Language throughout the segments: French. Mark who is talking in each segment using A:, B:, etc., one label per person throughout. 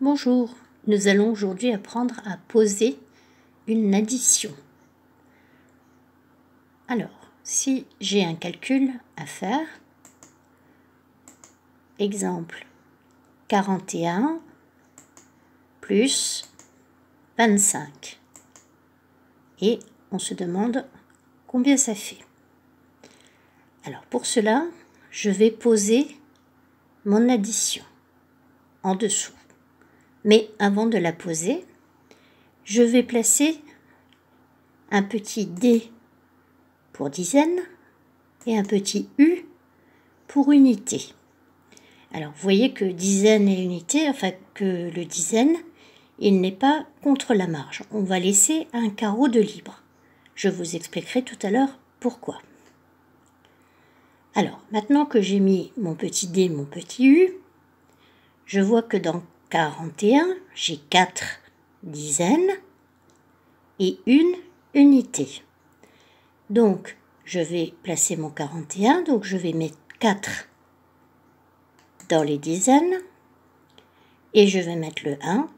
A: Bonjour, nous allons aujourd'hui apprendre à poser une addition. Alors, si j'ai un calcul à faire, exemple 41 plus 25, et on se demande combien ça fait. Alors pour cela, je vais poser mon addition en dessous. Mais avant de la poser, je vais placer un petit D pour dizaine et un petit U pour unité. Alors vous voyez que dizaine et unité, enfin que le dizaine, il n'est pas contre la marge. On va laisser un carreau de libre. Je vous expliquerai tout à l'heure pourquoi. Alors maintenant que j'ai mis mon petit D, mon petit U, je vois que dans 41, j'ai 4 dizaines et une unité. Donc, je vais placer mon 41, donc je vais mettre 4 dans les dizaines et je vais mettre le 1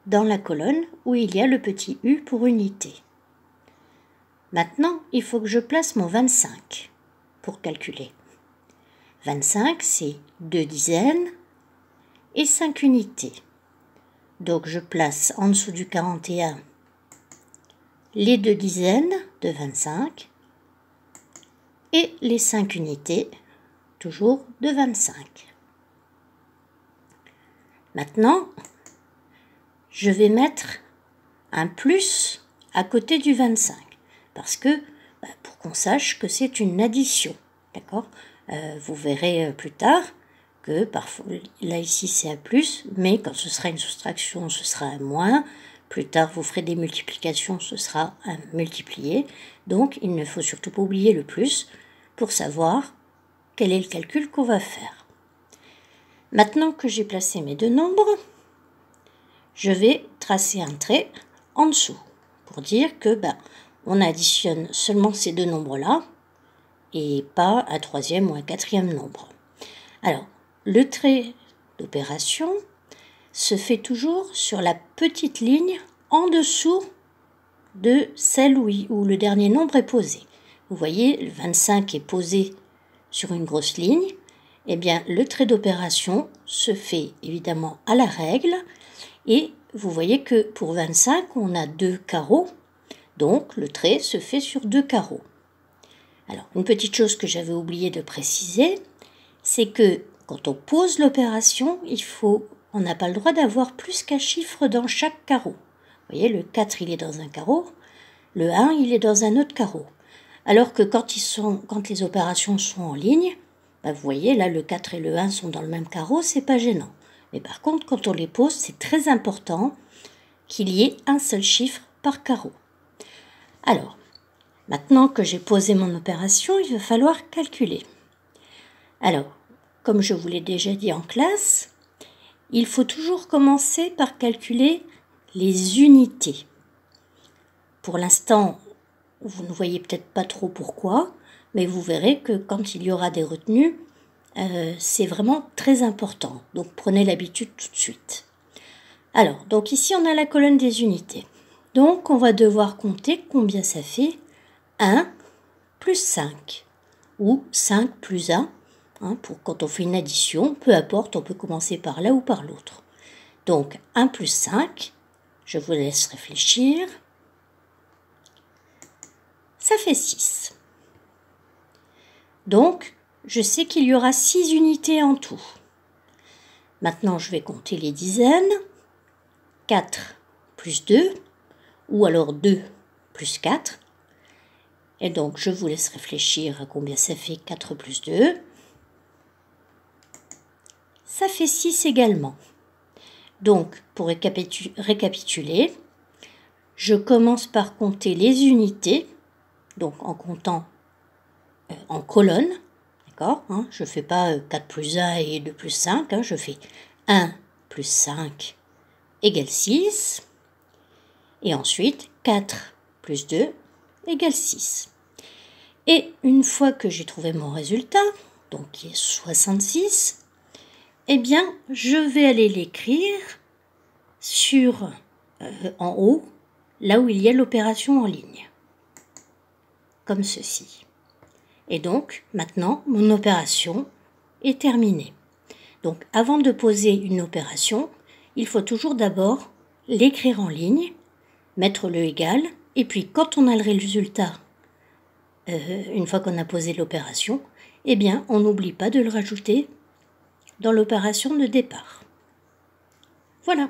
A: dans la colonne où il y a le petit U pour unité. Maintenant, il faut que je place mon 25 pour calculer. 25, c'est 2 dizaines et 5 unités. Donc je place en dessous du 41 les 2 dizaines de 25 et les 5 unités, toujours de 25. Maintenant, je vais mettre un plus à côté du 25 parce que pour qu'on sache que c'est une addition, d'accord ? Vous verrez plus tard que parfois, là ici c'est un plus, mais quand ce sera une soustraction, ce sera un moins. Plus tard, vous ferez des multiplications, ce sera un multiplié. Donc, il ne faut surtout pas oublier le plus pour savoir quel est le calcul qu'on va faire. Maintenant que j'ai placé mes deux nombres, je vais tracer un trait en dessous pour dire que on additionne seulement ces deux nombres-là et pas un troisième ou un quatrième nombre. Alors, le trait d'opération se fait toujours sur la petite ligne en dessous de celle où le dernier nombre est posé. Vous voyez, le 25 est posé sur une grosse ligne. Eh bien, le trait d'opération se fait évidemment à la règle. Et vous voyez que pour 25, on a 2 carreaux. Donc, le trait se fait sur 2 carreaux. Alors, une petite chose que j'avais oublié de préciser, c'est que quand on pose l'opération, on n'a pas le droit d'avoir plus qu'un chiffre dans chaque carreau. Vous voyez, le 4, il est dans un carreau, le 1, il est dans un autre carreau. Alors que quand les opérations sont en ligne, vous voyez, là, le 4 et le 1 sont dans le même carreau, c'est pas gênant. Mais par contre, quand on les pose, c'est très important qu'il y ait un seul chiffre par carreau. Alors, maintenant que j'ai posé mon opération, il va falloir calculer. Alors, comme je vous l'ai déjà dit en classe, il faut toujours commencer par calculer les unités. Pour l'instant, vous ne voyez peut-être pas trop pourquoi, mais vous verrez que quand il y aura des retenues, c'est vraiment très important. Donc prenez l'habitude tout de suite. Alors, donc ici on a la colonne des unités. Donc on va devoir compter combien ça fait 1 plus 5 ou 5 plus 1. Pour quand on fait une addition, peu importe, on peut commencer par l'un ou par l'autre. Donc 1 plus 5, je vous laisse réfléchir, ça fait 6. Donc, je sais qu'il y aura 6 unités en tout. Maintenant, je vais compter les dizaines. 4 plus 2, ou alors 2 plus 4. Et donc, je vous laisse réfléchir à combien ça fait 4 plus 2. Ça fait 6 également. Donc, pour récapituler, je commence par compter les unités, donc en comptant en colonne, d'accord, je ne fais pas 4 plus 1 et 2 plus 5, je fais 1 plus 5 égale 6, et ensuite 4 plus 2 égale 6. Et une fois que j'ai trouvé mon résultat, donc qui est 66, Eh bien, je vais aller l'écrire sur en haut, là où il y a l'opération en ligne, comme ceci. Et donc, maintenant, mon opération est terminée. Donc, avant de poser une opération, il faut toujours d'abord l'écrire en ligne, mettre le égal, et puis quand on a le résultat, une fois qu'on a posé l'opération, eh bien, on n'oublie pas de le rajouter dans l'opération de départ. Voilà.